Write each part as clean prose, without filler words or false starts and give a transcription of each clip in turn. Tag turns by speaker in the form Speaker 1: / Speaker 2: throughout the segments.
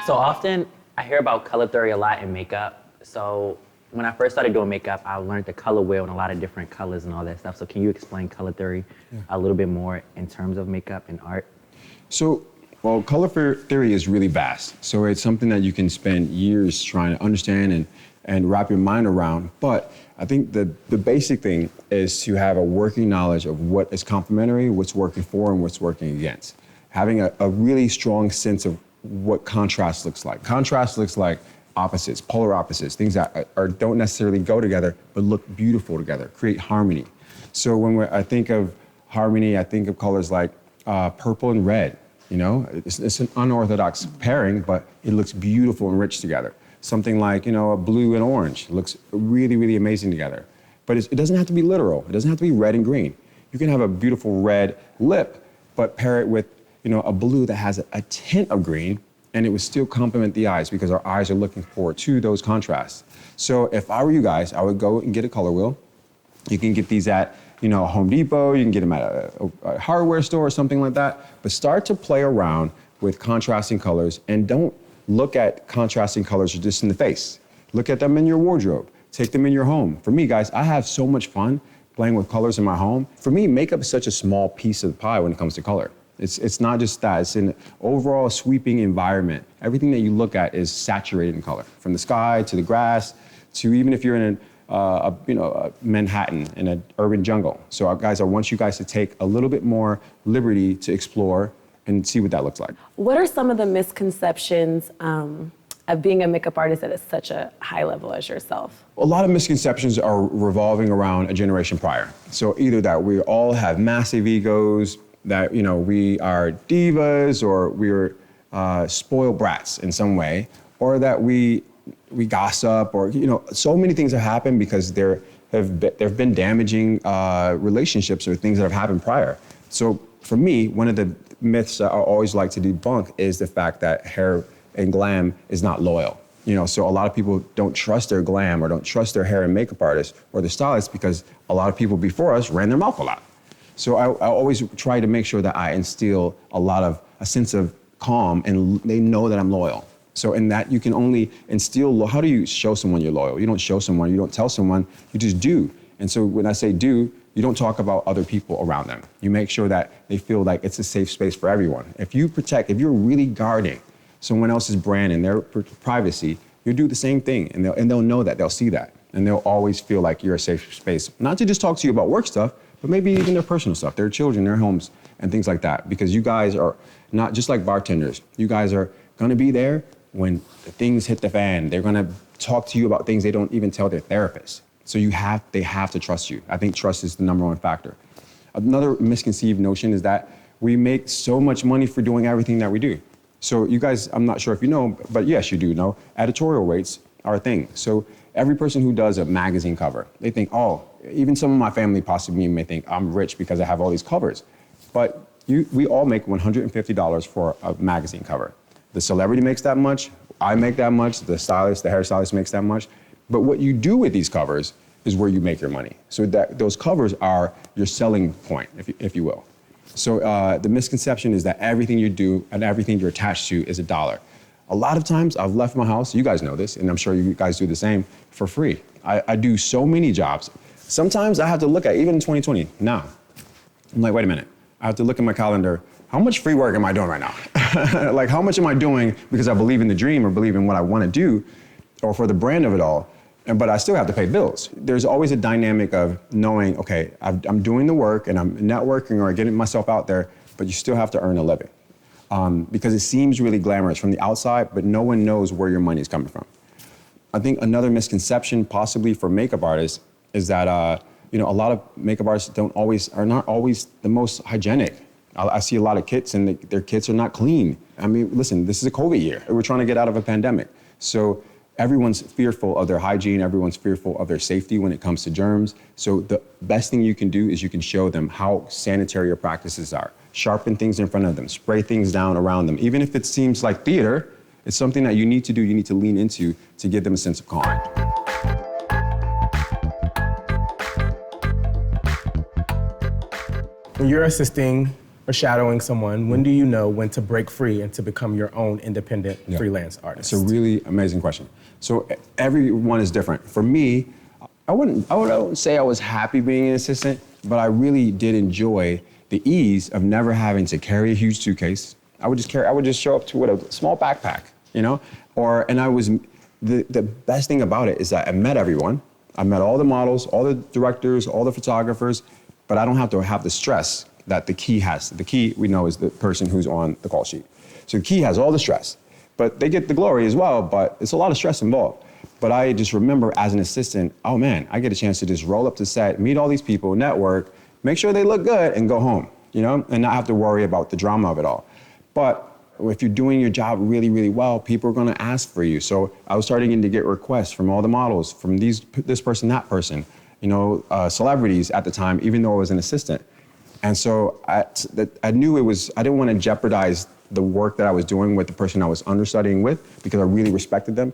Speaker 1: So often I hear about color theory a lot in makeup. So when I first started doing makeup, I learned the color wheel and a lot of different colors and all that stuff. So can you explain color theory a little bit more in terms of makeup and art?
Speaker 2: So, well, color theory is really vast. So it's something that you can spend years trying to understand and wrap your mind around. But I think the basic thing is to have a working knowledge of what is complementary, what's working for, and what's working against. Having a really strong sense of what contrast looks like. Contrast looks like opposites, polar opposites, things that don't necessarily go together, but look beautiful together, create harmony. So when I think of harmony, I think of colors like purple and red. You know, it's an unorthodox pairing, but it looks beautiful and rich together. Something like, a blue and orange looks really, really amazing together. But it doesn't have to be literal. It doesn't have to be red and green. You can have a beautiful red lip, but pair it with, a blue that has a tint of green, and it would still complement the eyes because our eyes are looking forward to those contrasts. So if I were you guys, I would go and get a color wheel. You can get these at, Home Depot, you can get them at a hardware store or something like that, but start to play around with contrasting colors and don't look at contrasting colors just in the face. Look at them in your wardrobe, take them in your home. For me, guys, I have so much fun playing with colors in my home. For me, makeup is such a small piece of the pie when it comes to color. It's not just that, it's an overall sweeping environment. Everything that you look at is saturated in color, from the sky to the grass, to even if you're in Manhattan, in an urban jungle. So I want you guys to take a little bit more liberty to explore and see what that looks like.
Speaker 3: What are some of the misconceptions of being a makeup artist at such a high level as yourself?
Speaker 2: A lot of misconceptions are revolving around a generation prior. So either that we all have massive egos, that we are divas, or we're spoiled brats in some way, or that we gossip, or so many things have happened because there have been damaging relationships or things that have happened prior. So for me, one of the myths that I always like to debunk is the fact that hair and glam is not loyal. So a lot of people don't trust their glam or don't trust their hair and makeup artist or the stylist because a lot of people before us ran their mouth a lot. So I always try to make sure that I instill a sense of calm, and they know that I'm loyal. So in that, you can only instill, how do you show someone you're loyal? You don't show someone, you don't tell someone, you just do. And so when I say do, you don't talk about other people around them. You make sure that they feel like it's a safe space for everyone. If you're really guarding someone else's brand and their privacy, you do the same thing, and they'll know that, they'll see that. And they'll always feel like you're a safe space, not to just talk to you about work stuff, but maybe even their personal stuff, their children, their homes, and things like that. Because you guys are not just like bartenders. You guys are gonna be there when things hit the fan. They're gonna talk to you about things they don't even tell their therapist. So they have to trust you. I think trust is the #1 factor. Another misconceived notion is that we make so much money for doing everything that we do. So you guys, I'm not sure if you know, but yes, you do know, editorial rates are a thing. So every person who does a magazine cover, they think, even some of my family possibly may think I'm rich because I have all these covers. But we all make $150 for a magazine cover. The celebrity makes that much, I make that much, the hairstylist makes that much. But what you do with these covers is where you make your money. So those covers are your selling point, if you will. So the misconception is that everything you do and everything you're attached to is $1. A lot of times I've left my house, you guys know this, and I'm sure you guys do the same, for free. I do so many jobs. Sometimes I have to look at, even in 2020, now, I'm like, wait a minute. I have to look at my calendar. How much free work am I doing right now? Like, how much am I doing because I believe in the dream or believe in what I want to do, or for the brand of it all? But I still have to pay bills. There's always a dynamic of knowing, okay, I'm doing the work and I'm networking or getting myself out there, but you still have to earn a living. Because it seems really glamorous from the outside, but no one knows where your money is coming from. I think another misconception possibly for makeup artists is that a lot of makeup artists are not always the most hygienic. I see a lot of kits and their kits are not clean. I mean, listen, this is a COVID year. We're trying to get out of a pandemic. So everyone's fearful of their hygiene, everyone's fearful of their safety when it comes to germs. So the best thing you can do is you can show them how sanitary your practices are. Sharpen things in front of them, spray things down around them. Even if it seems like theater, it's something that you need to do, you need to lean into to give them a sense of calm.
Speaker 4: When you're assisting or shadowing someone, when do you know when to break free and to become your own independent freelance artist?
Speaker 2: It's a really amazing question. So everyone is different. For me, I wouldn't say I was happy being an assistant, but I really did enjoy the ease of never having to carry a huge suitcase. I would just show up to with a small backpack, you know? The best thing about it is that I met everyone. I met all the models, all the directors, all the photographers, but I don't have to have the stress that the key has. The key, we know, is the person who's on the call sheet. So the key has all the stress, but they get the glory as well, but it's a lot of stress involved. But I just remember as an assistant, oh man, I get a chance to just roll up to set, meet all these people, network, make sure they look good, and go home, you know, and not have to worry about the drama of it all. But if you're doing your job really, really well, people are gonna ask for you. So I was starting to get requests from all the models, from this person, that person, you know, celebrities at the time, even though I was an assistant. And so I knew I didn't want to jeopardize the work that I was doing with the person I was understudying with, because I really respected them.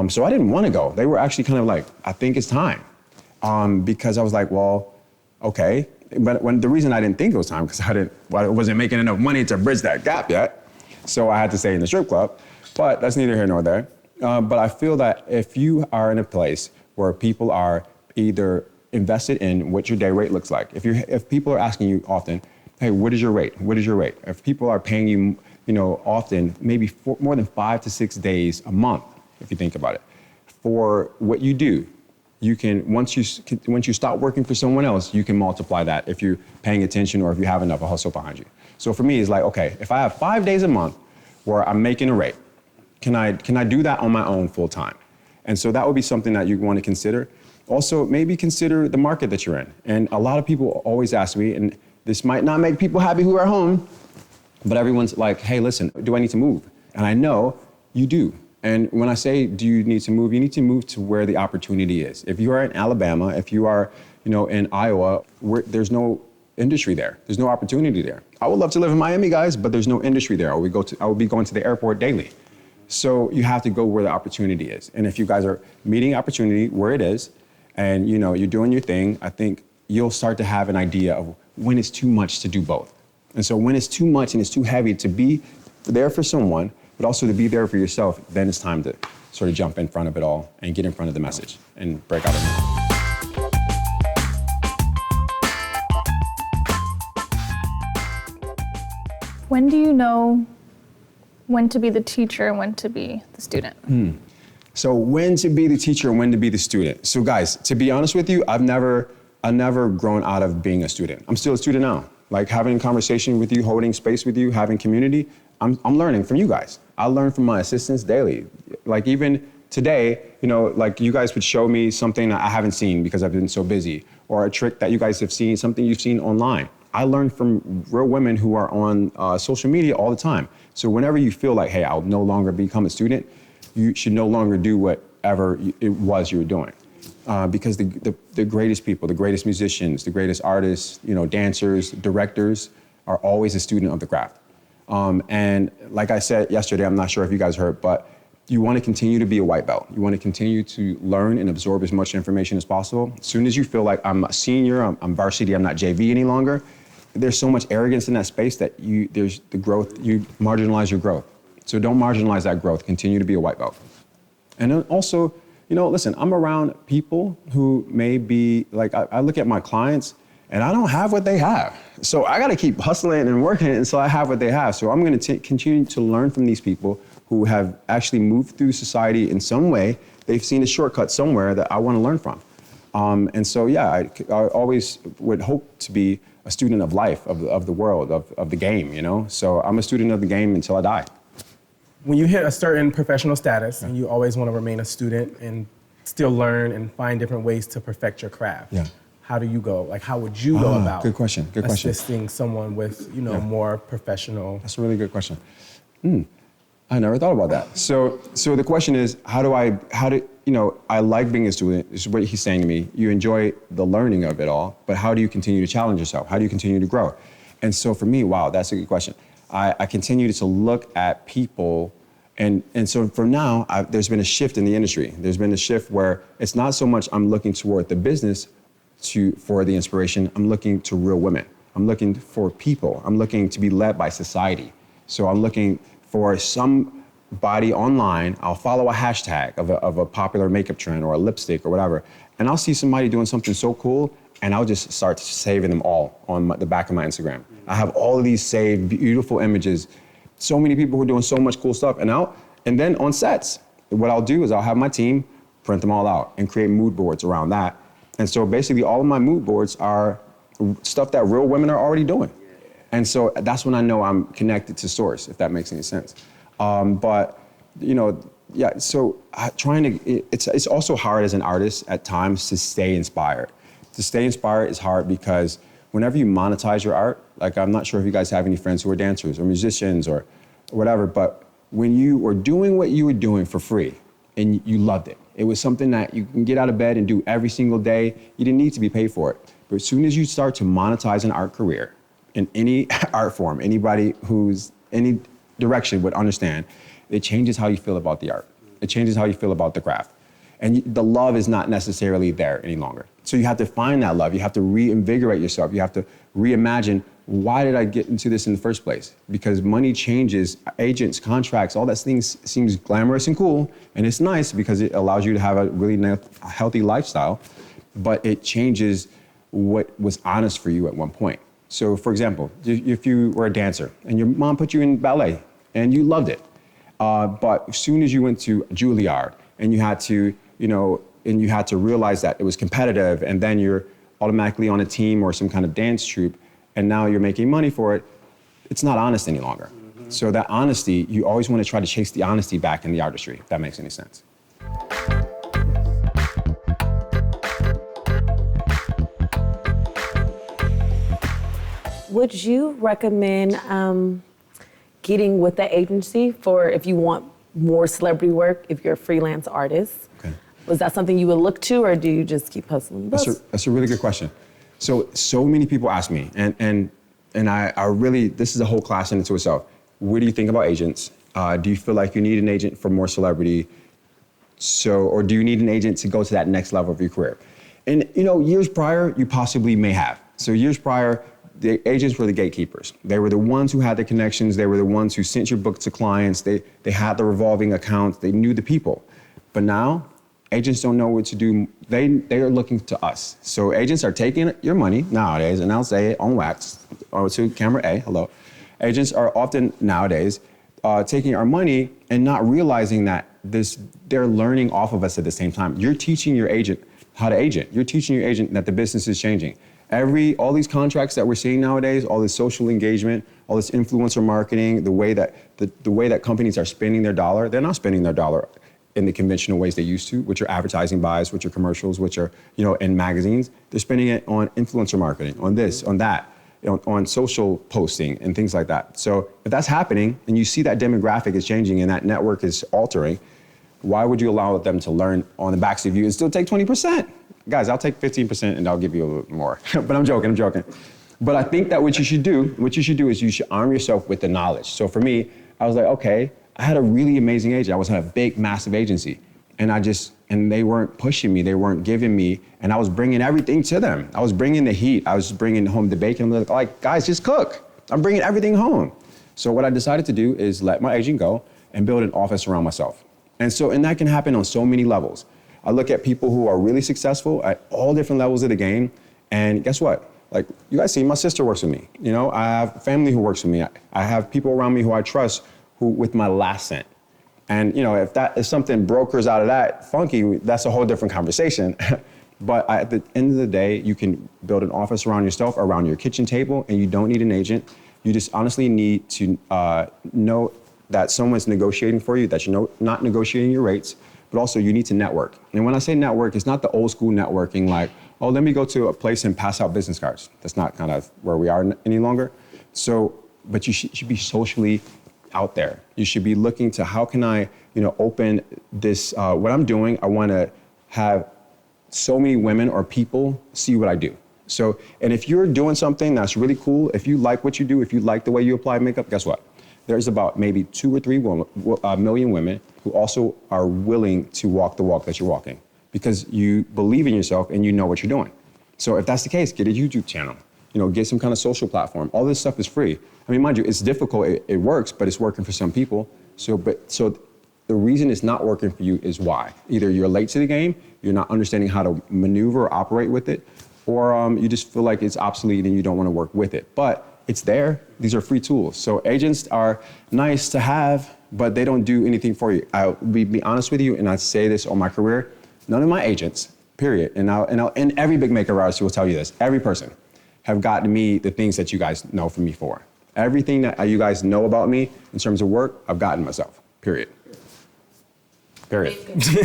Speaker 2: So I didn't want to go. They were actually kind of like, I think it's time. Because I was like, well, okay. But the reason I didn't think it was time, because I wasn't making enough money to bridge that gap yet. So I had to stay in the strip club, but that's neither here nor there. But I feel that if you are in a place where people are either invested in what your day rate looks like, if people are asking you often, hey, what is your rate? What is your rate? If people are paying you, you know, often, maybe more than 5 to 6 days a month, if you think about it, for what you do, you can, once you stop working for someone else, you can multiply that if you're paying attention or if you have enough of a hustle behind you. So for me, it's like, okay, if I have 5 days a month where I'm making a rate, can I do that on my own full time? And so that would be something that you want to consider. Also, maybe consider the market that you're in. And a lot of people always ask me, and this might not make people happy who are home, but everyone's like, hey, listen, do I need to move? And I know you do. And when I say, do you need to move? You need to move to where the opportunity is. If you are in Alabama, if you are, you know, in Iowa, there's no industry there. There's no opportunity there. I would love to live in Miami, guys, but there's no industry there. I would be going to the airport daily. So you have to go where the opportunity is. And if you guys are meeting opportunity where it is, and you know, you're doing your thing, I think you'll start to have an idea of when it's too much to do both. And so when it's too much and it's too heavy to be there for someone, but also to be there for yourself, then it's time to sort of jump in front of it all and get in front of the message and break out of it.
Speaker 5: When do you know when to be the teacher and when to be the student?
Speaker 2: So when to be the teacher and when to be the student. So guys, to be honest with you, I've never grown out of being a student. I'm still a student now. Like having a conversation with you, holding space with you, having community, I'm learning from you guys. I learn from my assistants daily. Like even today, you know, like you guys would show me something that I haven't seen because I've been so busy, or a trick that you guys have seen, something you've seen online. I learn from real women who are on social media all the time. So whenever you feel like, hey, I'll no longer become a student, you should no longer do whatever it was you were doing. Because the greatest people, the greatest musicians, the greatest artists, you know, dancers, directors are always a student of the craft. And like I said yesterday, I'm not sure if you guys heard, but you want to continue to be a white belt. You want to continue to learn and absorb as much information as possible. As soon as you feel like I'm a senior, I'm varsity, I'm not JV any longer, there's so much arrogance in that space that there's the growth, you marginalize your growth. So don't marginalize that growth, continue to be a white belt. And then also, you know, listen, I'm around people who may be, like, I look at my clients and I don't have what they have. So I gotta keep hustling and working until I have what they have. So I'm gonna continue to learn from these people who have actually moved through society in some way. They've seen a shortcut somewhere that I wanna learn from. And so, yeah, I always would hope to be a student of life, of the world, of the game, you know? So I'm a student of the game until I die.
Speaker 4: When you hit a certain professional status and you always want to remain a student and still learn and find different ways to perfect your craft, how do you go? Like, how would you go about
Speaker 2: good question.
Speaker 4: assisting someone with, you know, more professional?
Speaker 2: That's a really good question. I never thought about that. So the question is, how do, you know, I like being a student, this is what he's saying to me. You enjoy the learning of it all, but how do you continue to challenge yourself? How do you continue to grow? And so for me, wow, that's a good question. I continue to look at people, and so for now, there's been a shift in the industry. There's been a shift where it's not so much I'm looking toward the business for the inspiration, I'm looking to real women. I'm looking for people. I'm looking to be led by society. So I'm looking for somebody online. I'll follow a hashtag of a popular makeup trend or a lipstick or whatever, and I'll see somebody doing something so cool, and I'll just start saving them all on the back of my Instagram. I have all of these saved, beautiful images. So many people who are doing so much cool stuff, and then on sets, what I'll do is I'll have my team print them all out and create mood boards around that. And so basically all of my mood boards are stuff that real women are already doing. And so that's when I know I'm connected to source, if that makes any sense. But, so it's also hard as an artist at times to stay inspired. To stay inspired is hard because whenever you monetize your art, like I'm not sure if you guys have any friends who are dancers or musicians or whatever, but when you were doing what you were doing for free and you loved it, it was something that you can get out of bed and do every single day. You didn't need to be paid for it. But as soon as you start to monetize an art career in any art form, anybody who's any direction would understand, it changes how you feel about the art. It changes how you feel about the craft. And the love is not necessarily there any longer. So you have to find that love. You have to reinvigorate yourself. You have to reimagine, why did I get into this in the first place? Because money changes, agents, contracts, all that things seems glamorous and cool, and it's nice because it allows you to have a really healthy lifestyle, but it changes what was honest for you at one point. So for example, if you were a dancer and your mom put you in ballet and you loved it, but as soon as you went to Juilliard and you had to, and you had to realize that it was competitive, and then you're automatically on a team or some kind of dance troupe, and now you're making money for it, it's not honest any longer. Mm-hmm. So that honesty, you always want to try to chase the honesty back in the artistry, if that makes any sense.
Speaker 3: Would you recommend getting with the agency for if you want more celebrity work, if you're a freelance artist?
Speaker 2: Okay.
Speaker 3: Was that something you would look to, or do you just keep hustling?
Speaker 2: That's a really good question. So many people ask me, and I really, this is a whole class in and to itself. What do you think about agents? Do you feel like you need an agent for more celebrity? Or do you need an agent to go to that next level of your career? And years prior, you possibly may have. So years prior, the agents were the gatekeepers. They were the ones who had the connections. They were the ones who sent your book to clients. They had the revolving accounts. They knew the people. But now, agents don't know what to do. They are looking to us. So agents are taking your money nowadays, and I'll say it on wax, or to camera A, hello. Agents are often nowadays taking our money and not realizing that they're learning off of us at the same time. You're teaching your agent how to agent. You're teaching your agent that the business is changing. All these contracts that we're seeing nowadays, all this social engagement, all this influencer marketing, the way that companies are spending their dollar, they're not spending their dollar in the conventional ways they used to, which are advertising buys, which are commercials, which are, in magazines. They're spending it on influencer marketing, on this, on that, on social posting and things like that. So if that's happening and you see that demographic is changing and that network is altering, why would you allow them to learn on the backs of you and still take 20%? Guys, I'll take 15% and I'll give you a little more. But I'm joking. But I think that what you should do is you should arm yourself with the knowledge. So for me, I was like, okay, I had a really amazing agent. I was in a big, massive agency. And they weren't pushing me, they weren't giving me, and I was bringing everything to them. I was bringing the heat, I was bringing home the bacon. I'm like, guys, just cook. I'm bringing everything home. So what I decided to do is let my agent go and build an office around myself. And that can happen on so many levels. I look at people who are really successful at all different levels of the game, and guess what? Like, you guys see, my sister works with me. I have family who works with me. I have people around me who I trust with my last cent. And if something brokers out of that funky, that's a whole different conversation. But at the end of the day, you can build an office around yourself, around your kitchen table, and you don't need an agent. You just honestly need to know that someone's negotiating for you, that you're not negotiating your rates, but also you need to network. And when I say network, it's not the old school networking like, oh, let me go to a place and pass out business cards. That's not kind of where we are any longer. But you should be socially out there. You should be looking to how can I, open this, what I'm doing, I want to have so many women or people see what I do. So, and if you're doing something that's really cool, if you like what you do, if you like the way you apply makeup, guess what? There's about maybe 2 or 3 million women who also are willing to walk the walk that you're walking because you believe in yourself and you know what you're doing. So if that's the case, get a YouTube channel. get some kind of social platform. All this stuff is free. I mean, mind you, it's difficult, it works, but it's working for some people. So the reason it's not working for you is why. Either you're late to the game, you're not understanding how to maneuver or operate with it, or you just feel like it's obsolete and you don't want to work with it. But it's there. These are free tools. So agents are nice to have, but they don't do anything for you. I'll be honest with you, and I say this on my career, none of my agents, period, and every big makeup artist will tell you this, every person have gotten me the things that you guys know from me for. Everything that you guys know about me in terms of work, I've gotten myself, period. Period.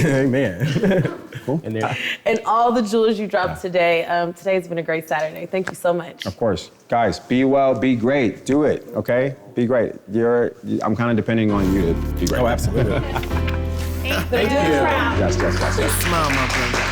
Speaker 4: Amen.
Speaker 2: Cool.
Speaker 3: And all the jewels you dropped today. Today's been a great Saturday. Thank you so much.
Speaker 2: Of course. Guys, be well, be great. Do it, okay? Be great. I'm kind of depending on you to be great.
Speaker 4: Oh, absolutely.
Speaker 5: Thank you.
Speaker 4: Thank you.
Speaker 2: Yes.
Speaker 6: Smile, my brother.